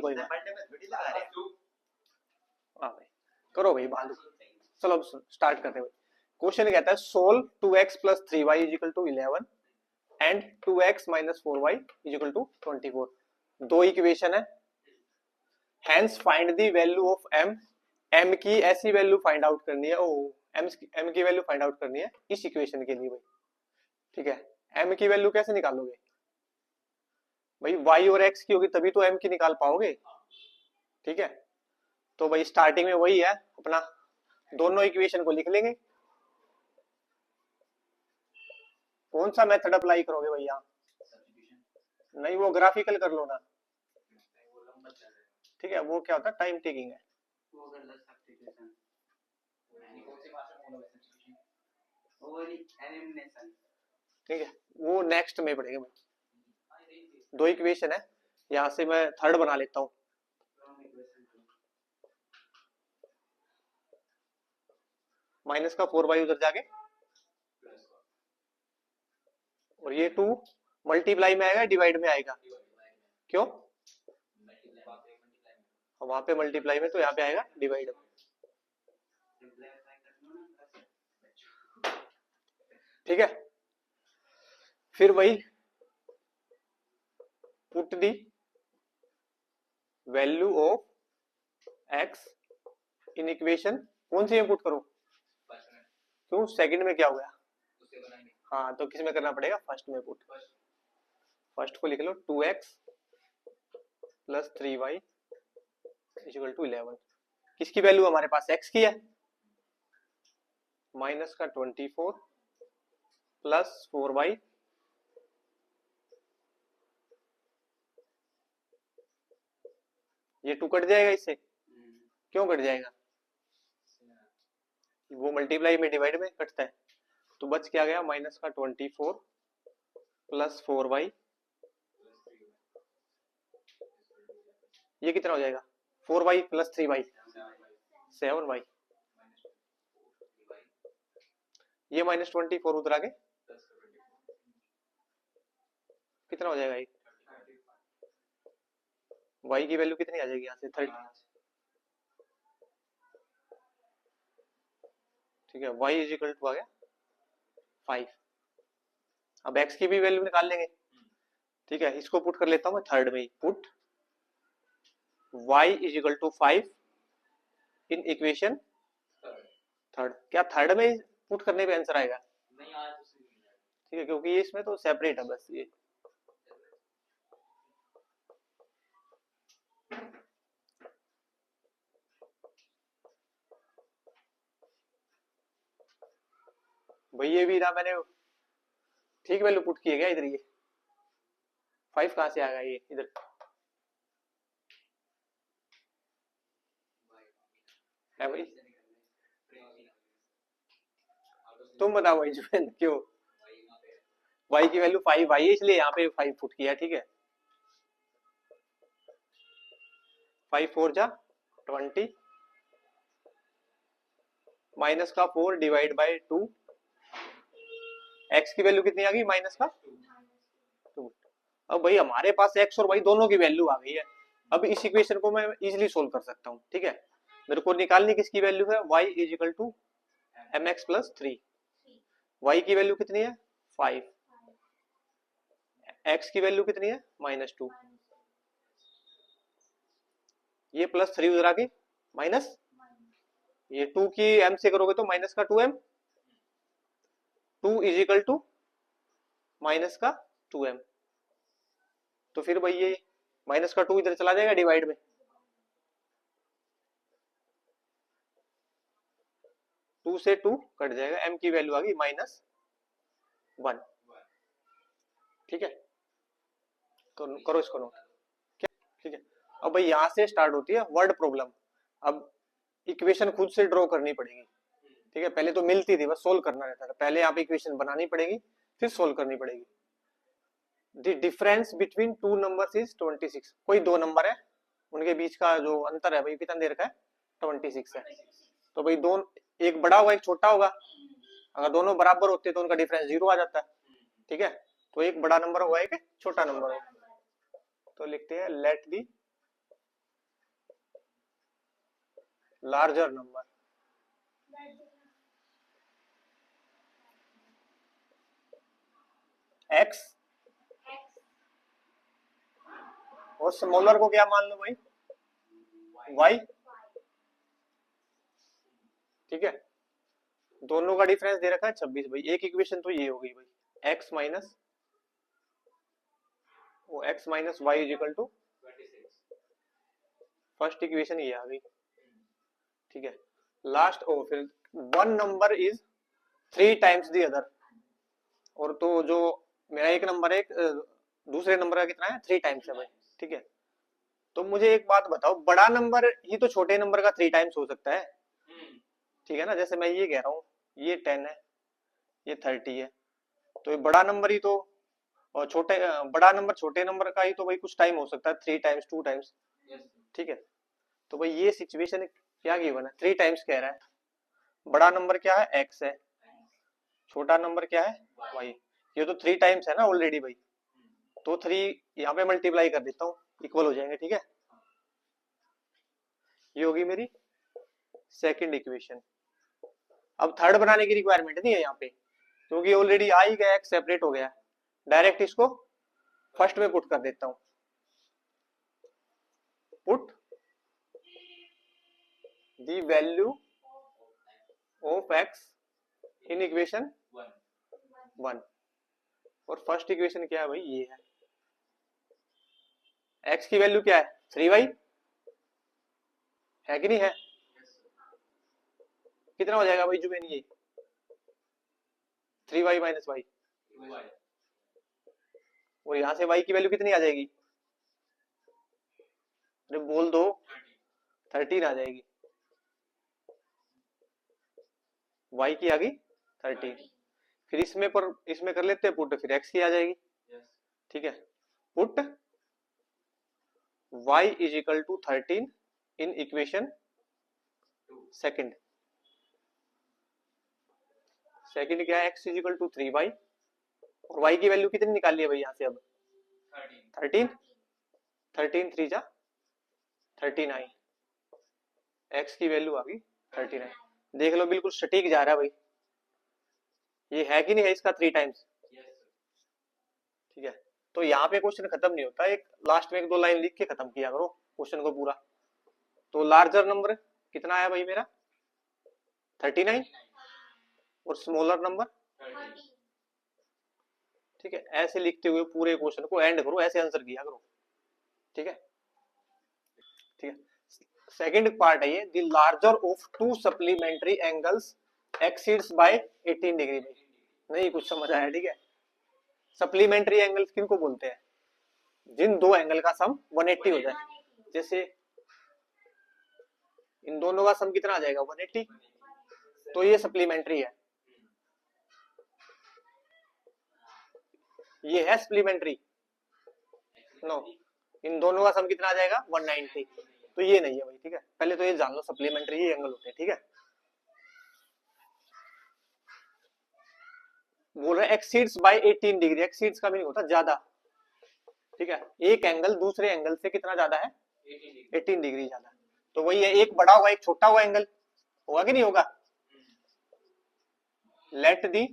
कोई बात। हाँ भाई करो भाई बालू। चलो अब स्टार्ट करते हैं भाई। क्वेश्चन कहता है solve 2x plus 3y is equal to 11 and 2x minus 4y is equal to 24। दो इक्वेशन है। Hence find the value of m। m की ऐसी वैल्यू फाइंड आउट करनी है। m की वैल्यू फाइंड आउट करनी है इस इक्वेशन के लिए भाई। ठीक है, m की वैल्यू कैसे निकालोगे भाई? y और x की होगी तभी तो m की निकाल पाओगे। ठीक है, तो भाई स्टार्टिंग में वही है अपना, दोनों इक्वेशन को लिख लेंगे। कौन सा मेथड अप्लाई करोगे भैया? नहीं वो ग्राफिकल कर लो ना। ठीक है, वो क्या होता है टाइम टेकिंग है। ठीक है, वो नेक्स्ट में पड़ेगा भाई। दो इक्वेशन है, यहां से मैं थर्ड बना लेता हूं। माइनस का 4y उधर जाके और ये 2 मल्टीप्लाई में आएगा डिवाइड में आएगा? क्यों? वहां पे मल्टीप्लाई में तो यहाँ पे आएगा डिवाइड। ठीक है, फिर वही put the value of x in equation. कौन सी में पुट करो? क्यों सेकंड में क्या हो गया? हाँ तो किस में करना पड़ेगा? फर्स्ट में पुट। फर्स्ट को लिख लो 2x plus 3y equal to 11। किसकी वैल्यू हमारे पास? x की है। माइनस का 24 प्लस 4y ये 2 कट जाएगा इससे। क्यों कट जाएगा? वो मल्टीप्लाई में डिवाइड में कटता है। तो बच क्या गया? माइनस का 24 प्लस 4y। ये कितना हो जाएगा? 4y plus 3y 7y। ये माइनस 24 उधर आगे कितना हो जाएगा? ये y की वैल्यू कितनी आ जाएगी यहाँ से? 30। ठीक है, y इज इक्वल टू आ गया 5। अब x की भी वैल्यू निकाल लेंगे। ठीक है, इसको पुट कर लेता हूं मैं थर्ड में ही। Put y is equal to 5 in equation third. क्या थर्ड में पुट करने पे आंसर आएगा? ठीक है, क्योंकि ये इसमें तो सेपरेट है बस ये। भाई ये भी ना मैंने ठीक वैल्यू पुट की है क्या इधर? ये 5 कहां से आ गया ये इधर? है भाई तुम बताओ भाई जुबेन क्यों? y की वैल्यू 5 आई है इसलिए यहाँ पे 5 पुट किया। ठीक है, 5 4 जा 20 माइनस का 4 डिवाइड बाय 2। x की वैल्यू कितनी आ गई? माइनस का 2। अब भाई हमारे पास x और y दोनों की वैल्यू आ गई है। अब इस इक्वेशन को मैं इजीली सोल्व कर सकता हूँ। ठीक है, मेरे को निकालनी किसकी वैल्यू है? y is equal to mx plus 3। y की वैल्यू कितनी है? 5। x की वैल्यू कितनी है? माइनस 2। ये प्लस 3 उधर आके माइनस, ये 2 की m से करोगे तो माइनस का 2m। 2 is equal to minus का 2m। तो फिर भाई ये माइनस का 2 इधर चला जाएगा डिवाइड में। 2 से 2 कट जाएगा, m की वैल्यू आ गई -1। ठीक है, करो इसको नोट। ठीक है, अब भाई यहां से स्टार्ट होती है वर्ड प्रॉब्लम। अब इक्वेशन खुद से ड्रॉ करनी पड़ेगी। ठीक है, पहले तो मिलती थी बस सोल्व करना रहता था। पहले आप इक्वेशन बनानी पड़ेगी फिर सोल्व करनी पड़ेगी। The difference between two numbers is 26। कोई दो नंबर है, उनके बीच का जो अंतर है भाई कितना दे रखा है? 26 है। तो भाई दोनों, एक बड़ा होगा एक छोटा होगा। अगर दोनों बराबर होते तो उनका डिफरेंस 0 आ जाता है। ठीक है, तो एक बड़ा नंबर होगा एक छोटा नंबर होगा। तो लिखते हैं let the larger number, x, और स्मॉलर को क्या मान लो भाई, वाई। ठीक है, दोनों का डिफरेंस दे रखा है 26 भाई। एक इक्वेशन तो ये हो गई भाई, एक्स माइनस वो x minus y is equal to, first equation ये आ गई। ठीक है, लास्ट ओ फिर one number is 3 times the other, और तो जो मेरा एक नंबर है दूसरे नंबर का कितना है 3 टाइम्स है भाई। ठीक है, तो मुझे एक बात बताओ, बड़ा नंबर ही तो छोटे नंबर का 3 टाइम्स हो सकता है। ठीक है ना, जैसे मैं ये कह रहा हूँ ये 10 है, ये 30 है, तो ये बड़ा नंबर ही तो, और छोटे बड़ा नंबर छोटे नंबर का ही तो भाई कुछ टाइम हो सकता है, 3 टाइम्स 2 टाइम्स। ठीक है, तो भाई ये सिचुएशन क्या गिवन है, 3 टाइम्स कह रहा है। बड़ा नंबर क्या है, एक्स है, छोटा नंबर क्या है, वाई। ये तो 3 टाइम्स है ना ऑलरेडी भाई, तो 3 यहाँ पे मल्टीप्लाई कर देता हूँ, इक्वल हो जाएंगे। ठीक है, ये होगी मेरी सेकंड इक्वेशन। अब थर्ड बनाने की रिक्वायरमेंट नहीं है यहाँ पे, क्योंकि ऑलरेडी आ ही गया, सेपरेट हो गया, डायरेक्ट इसको फर्स्ट में पुट कर देता हूं। Put the value of x in equation 1, और फर्स्ट इक्वेशन क्या है भाई, ये है, एक्स की वैल्यू क्या है 3y, है कि नहीं है। कितना हो जाएगा भाई जुबेन, ये 3y माइनस वाई, और यहां से y की वैल्यू कितनी आ जाएगी, अरे बोल दो, 13 आ जाएगी, y की आ गई 13। फिर इसमें कर लेते हैं पुट, फिर x की आ जाएगी। ठीक है, put y is equal to 13 in equation second. Second क्या है, x is equal to 3y, और y की वैल्यू कितनी निकाल ली है भाई यहाँ से, अब 13, 13 3 जा 39, x की वैल्यू आ गई 39। देख लो बिल्कुल सटीक जा रहा है भाई, ये है कि नहीं है इसका 3 टाइम्स। ठीक है, तो यहाँ पे क्वेश्चन खत्म नहीं होता, एक लास्ट में 1-2 लाइन लिख के खत्म किया करो क्वेश्चन को पूरा। तो लार्जर नंबर कितना आया भाई मेरा 39, और स्मॉलर नंबर 30। ठीक है, ऐसे लिखते हुए पूरे क्वेश्चन को एंड करो, ऐसे आंसर किया करो। ठीक है, ठीक है, सेकंड पार्ट है ये, the larger of 2 supplementary angles exceeds by 18 degree. नहीं कुछ समझ आया। ठीक है, सप्लीमेंट्री एंगल्स किनको बोलते हैं, जिन दो एंगल का सम 180 हो जाए। जैसे इन दोनों का सम कितना आ जाएगा 180, तो ये सप्लीमेंट्री है, ये है सप्लीमेंट्री नो। इन दोनों का सम कितना आ जाएगा 190, तो ये नहीं है भाई। ठीक है, पहले तो ये जान लो सप्लीमेंट्री ये एंगल होते हैं। ठीक है, बोल रहे एक्सीड्स बाय 18 डिग्री, एक्सीड्स का मीनिंग होता है ज्यादा। ठीक है, एक एंगल दूसरे एंगल से कितना ज्यादा है 18 डिग्री ज्यादा, तो वही है, एक बड़ा हुआ एक छोटा हुआ एंगल, होगा कि नहीं होगा। लेट दी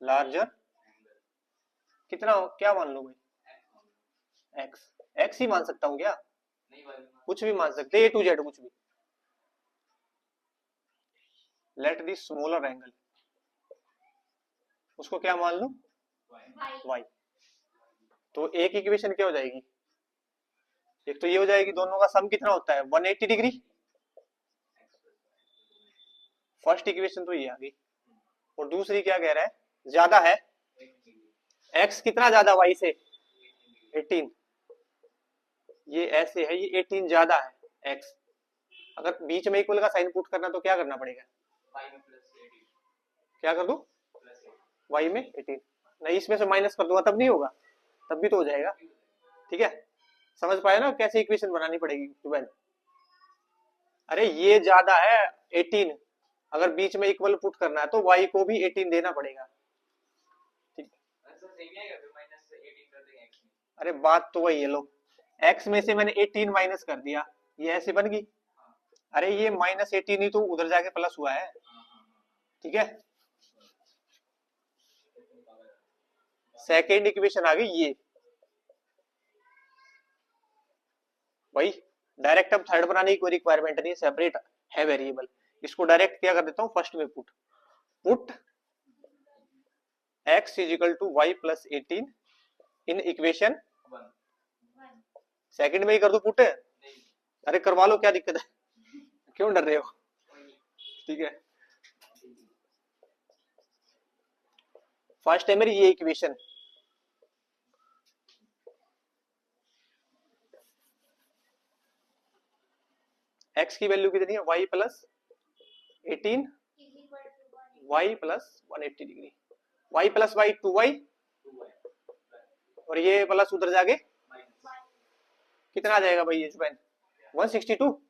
लार्जर कितना हो, क्या मान लो भाई, एक्स, एक्स ही मान सकता हूँ क्या, कुछ भी मान सकते, ए टू जेड कुछ भी। लेट दी स्मॉलर एंगल, उसको क्या मान लो वाई। तो एक इक्वेशन क्या हो जाएगी, एक तो ये हो जाएगी, दोनों का सम कितना होता है 180 डिग्री, फर्स्ट इक्वेशन तो ये आ गई। और दूसरी क्या कह रहा है, ज्यादा है एक्स कितना ज्यादा वाई से 18, ये ऐसे है, ये 18 ज्यादा है एक्स। अगर बीच में इक्वल का साइन पुट करना तो क्या करना पड़ेगा, क्या कर दू वाई में 18, नहीं इसमें से माइनस कर दूंगा तब नहीं होगा, तब भी तो हो जाएगा। ठीक है, समझ पाए ना कैसे इक्वेशन बनानी पड़ेगी ट्वेल्व। अरे ये ज्यादा है 18, अगर बीच में इक्वल पुट करना है तो y को भी 18 देना पड़ेगा। ठीक, अरे बात तो वही है, लो x में से मैंने 18 माइनस कर दिया, ये ऐसे बन गई। अरे ये -18 ही तो उधर जाके प्लस हुआ है, ठीक है। सेकेंड इक्वेशन आ गई ये भाई। डायरेक्ट अब थर्ड बनाने की कोई रिक्वायरमेंट नहीं है, सेपरेट है वेरिएबल। इसको डायरेक्ट क्या कर देता हूँ, फर्स्ट में put put x is equal to y plus 18 in equation second में ही कर दो पुट। अरे करवा लो, क्या दिक्कत है, क्यों डर रहे हो, ठीक है। फर्स्ट है मेरी ये इक्वेशन, x की वैल्यू कितनी है, y plus 18 y plus 180 degree, y plus y 2y और ये प्लस उधर जाके कितना आ जाएगा भाई, ये 162।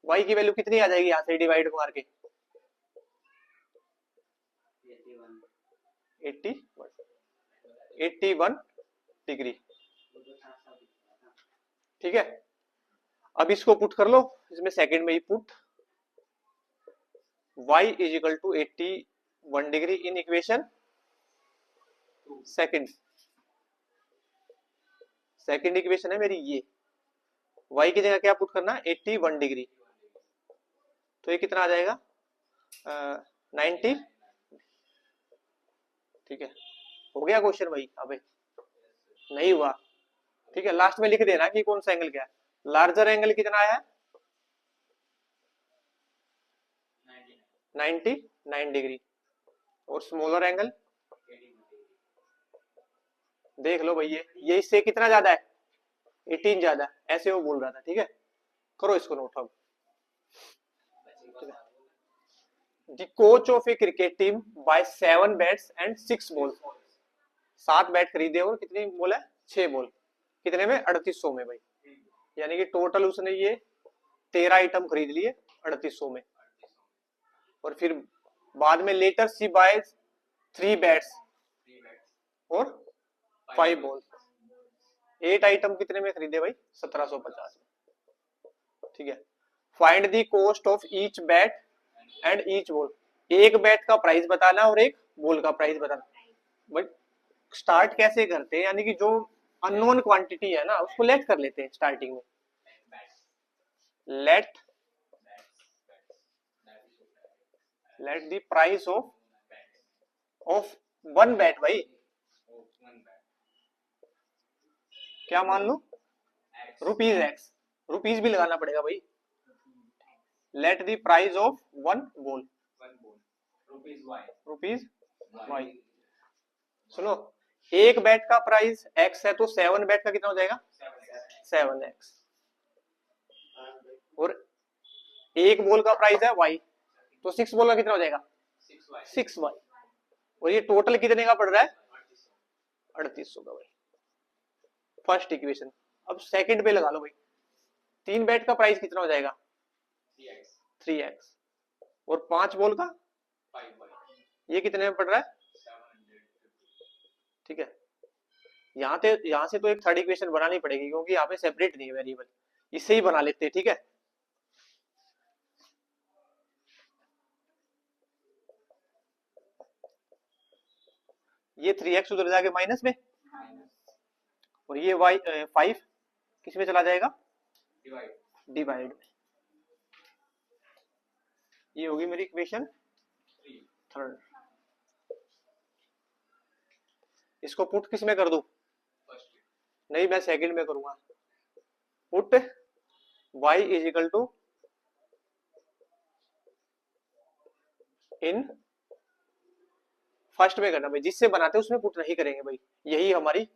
y की वैल्यू कितनी आ जाएगी यहाँ से डिवाइड मार के, 81 डिग्री, ठीक है। अब इसको पुट कर लो इसमें सेकंड में ही put y is equal to 81 degree in equation second equation है मेरी ये। y की जगह क्या पुट करना, 81 डिग्री, तो ये कितना आ जाएगा 90, ठीक है। हो गया क्वेश्चन भाई, अबे नहीं हुआ, ठीक है। लास्ट में लिख देना कि कौन सा एंगल क्या है। लार्जर एंगल कितना आया है 99 डिग्री और स्मॉलर एंगल देख लो भाई, ये इससे कितना ज्यादा है 18 ज्यादा, ऐसे वो बोल रहा था, ठीक है। करो इसको नोट। अब the coach of a cricket team buy 7 bats and 6 ball, 7 bat खरीदे और कितनी बॉल है 6 बॉल, कितने में 3800 में भाई। यानी कि टोटल उसने ये 13 आइटम खरीद लिए 3800 में। और फिर बाद में लेटर सी बाय 3 बैट्स और 5 बॉल, 8 आइटम कितने में खरीदे भाई 1750 में, ठीक है। Find the cost of each bat and each ball, एक बैट का प्राइस बताना और एक बॉल का प्राइस बताना। बट स्टार्ट कैसे करते हैं, यानी कि जो अननोन क्वांटिटी है ना उसको लेट कर लेते हैं स्टार्टिंग में। Let the price of one bat, भाई क्या मान लो रुपीज x, रुपीज भी लगाना पड़ेगा भाई। Let the price of one ball rupees y। सुनो, एक बैट का प्राइस x है तो 7 बैट का कितना हो जाएगा 7x, और एक बॉल का प्राइस है y तो 6 बॉल का कितना हो जाएगा 6y, और ये टोटल कितने का पड़ रहा है 3800 का भाई। First equation. अब सेकंड पे लगा लो भाई, 3 बैट का प्राइस कितना हो जाएगा 3x और 5 बॉल का 5y, ये कितने में पड़ रहा है, ठीक है। यहां से तो एक थर्ड इक्वेशन बनानी पड़ेगी क्योंकि यहाँ पे सेपरेट नहीं है वेरिएबल, इससे ही बना लेते हैं, ठीक है। ये 3x उधर जाके माइनस में और ये y 5 किस में चला जाएगा डिवाइड में। ये होगी मेरी इक्वेशन थर्ड। इसको पुट किस में कर दूं, नहीं मैं सेकंड में करूंगा। Put y is equal to in first में करना भाई, जिससे बनाते उसमें पुट नहीं करेंगे भाई। यही हमारी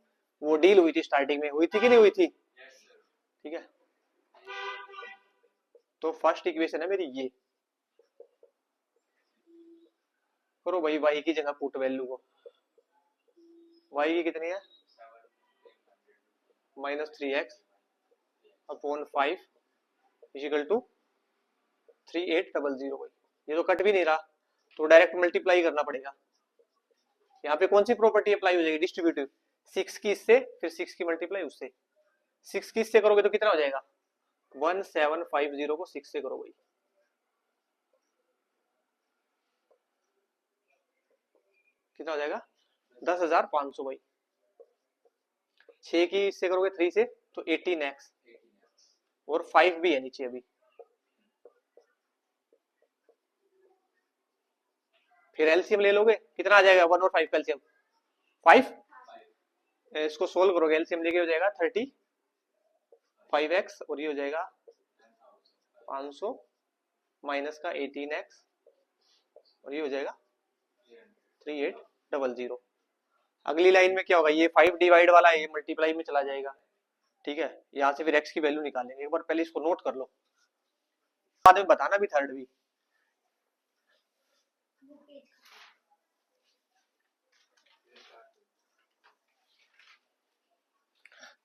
वो डील हुई थी स्टार्टिंग में, हुई थी कि नहीं हुई थी, ठीक है। तो फर्स्ट इक्वेशन है मेरी ये, करो भाई y की जगह पुट वैल्यू को, y की कितनी है -3x अपॉन 5 इक्वल टू 3800 भाई। ये तो कट भी नहीं रहा तो डायरेक्ट मल्टीप्लाई करना पड़ेगा। यहाँ पे कौन सी प्रॉपर्टी अप्लाई हो जाएगी डिस्ट्रीब्यूटिव, 6 की इससे फिर 6 की मल्टीप्लाई उससे, 6 किस से करोगे तो कितना हो जाएगा? 1750 को 6 से करो भाई, कितना हो जाएगा? 10,500 भाई। 6 की इससे करोगे 3 से तो 18x, और 5 भी है नीचे अभी। फिर एलसीएम ले लोगे, कितना आ जाएगा? 1 और 5 का एलसीएम 5। इसको सोल्व करोगे, एलसीएम लेके हो जाएगा 35x, और ये हो जाएगा 500 माइनस का 18x, और ये हो जाएगा 3800। अगली लाइन में क्या होगा? ये 5 डिवाइड वाला है, ये मल्टीप्लाई में चला जाएगा। ठीक है, यहाँ से फिर x की वैल्यू निकालेंगे। एक बार पहले इसको नोट कर लो, बाद में बताना भी थर्ड भी।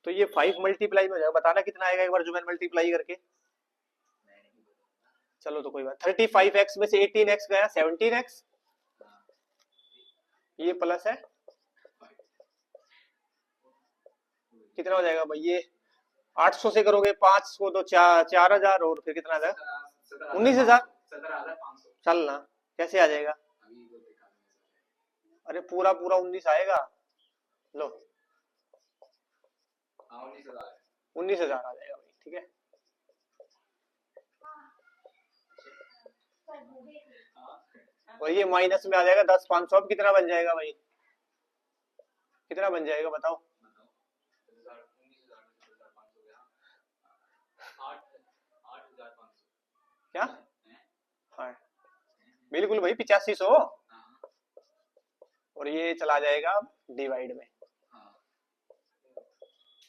तो ये 5 मल्टीप्लाई में हो जाएगा, बताना कितना आएगा एक बार जो मैंने मल्टीप्लाई करके। चलो तो कोई बात, 35x में से 18x गया 17x, ये प्लस है कितना हो जाएगा भाई? ये 800 से करोगे 5 को तो 4000, और फिर कितना आ जाएगा? 19,000। चल ना, कैसे आ जाएगा? अरे पूरा पूरा 19 आएगा। लो 19,000 आ जाएगा भाई। ठीक है, और ये माइनस में आ जाएगा 10,500। अब कितना बन जाएगा भाई? कितना बन जाएगा बताओ? क्या? हाँ बिल्कुल भाई, 8500। और ये चला जाएगा डिवाइड में,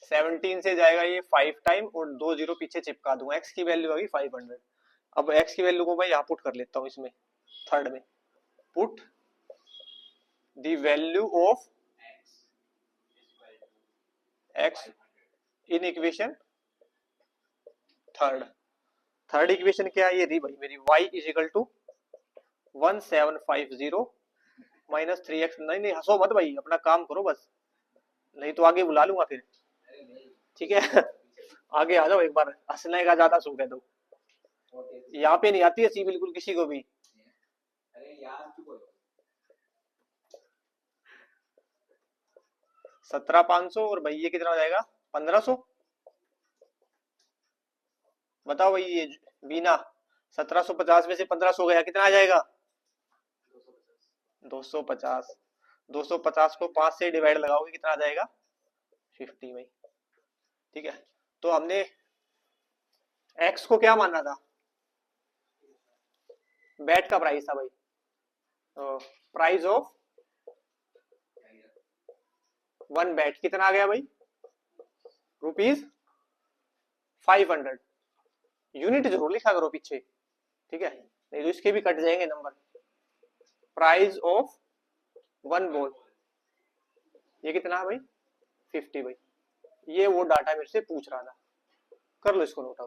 17 से जाएगा ये 5 टाइम, और 2 जीरो पीछे चिपका दूंगा। x की वैल्यू आ गई 500। अब x की वैल्यू को मैं यहाँ पुट कर लेता हूँ इसमें, थर्ड में। Put the value of x in equation third. Third equation क्या है? ये री भाई मेरी, y is equal to 1750 minus 3x। नहीं नहीं हंसो मत भाई, अपना काम करो बस, नहीं तो आगे बुला लूंगा फिर। ठीक है आगे आ जाओ, एक बार हंसने का ज्यादा शौक है तो। यहाँ पे नहीं आती हंसी बिल्कुल किसी को भी। 17,500, और भाई ये कितना हो जाएगा? 1,500। बताओ भाई, ये बीना 1750 में से 1,500 गया, कितना आ जाएगा? 250। 250 को 5 से डिवाइड लगाओगे, कितना आ जाएगा? 50 भाई। ठीक है, तो हमने x को क्या माना था? बैट का प्राइस था भाई, तो प्राइस ऑफ 1 बैट कितना आ गया भाई? ₹500। यूनिट जरूर लिखा करो पीछे, ठीक है, नहीं तो इसके भी कट जाएंगे नंबर। प्राइस ऑफ 1 बॉल, ये कितना है भाई? 50 भाई। ये वो डाटा मेरे से पूछ रहा था, कर लो इसको नोट आउट।